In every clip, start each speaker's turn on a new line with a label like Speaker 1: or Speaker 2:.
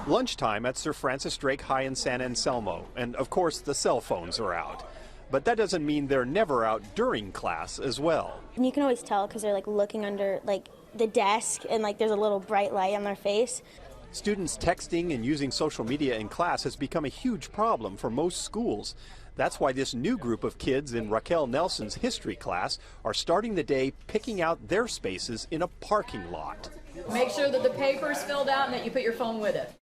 Speaker 1: Lunchtime at Sir Francis Drake High in San Anselmo, and of course the cell phones are out. But that doesn't mean they're never out during class as well.
Speaker 2: And you can always tell because they're like looking under like the desk and like there's a little bright light on their face.
Speaker 1: Students texting and using social media in class has become a huge problem for most schools. That's why this new group of kids in Raquel Nelson's history class are starting the day picking out their spaces in a parking lot.
Speaker 3: Make sure that the paper is filled out and that you put your phone with it.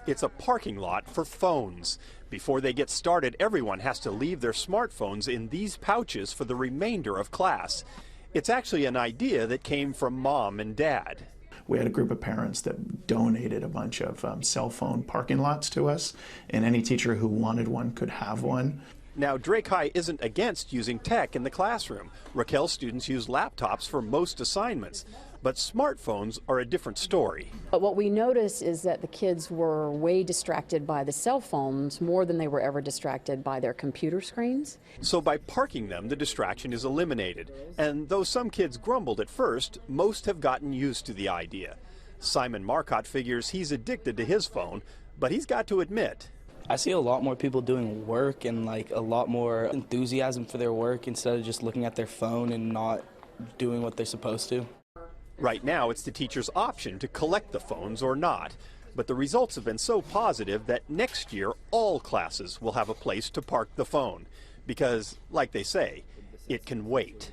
Speaker 1: It's a parking lot for phones. Before they get started, everyone has to leave their smartphones in these pouches for the remainder of class. It's actually an idea that came from Mom and Dad.
Speaker 4: We had a group of parents that donated a bunch of cell phone parking lots to us, and any teacher who wanted one could have one.
Speaker 1: Now, Drake High isn't against using tech in the classroom. Raquel's students use laptops for most assignments, but smartphones are a different story.
Speaker 5: But what we noticed is that the kids were way distracted by the cell phones more than they were ever distracted by their computer screens.
Speaker 1: So by parking them, the distraction is eliminated. And though some kids grumbled at first, most have gotten used to the idea. Simon Marcotte figures he's addicted to his phone, but he's got to admit,
Speaker 6: I see a lot more people doing work and like a lot more enthusiasm for their work instead of just looking at their phone and not doing what they're supposed to.
Speaker 1: Right now, it's the teacher's option to collect the phones or not. But the results have been so positive that next year, all classes will have a place to park the phone. Because, like they say, it can wait.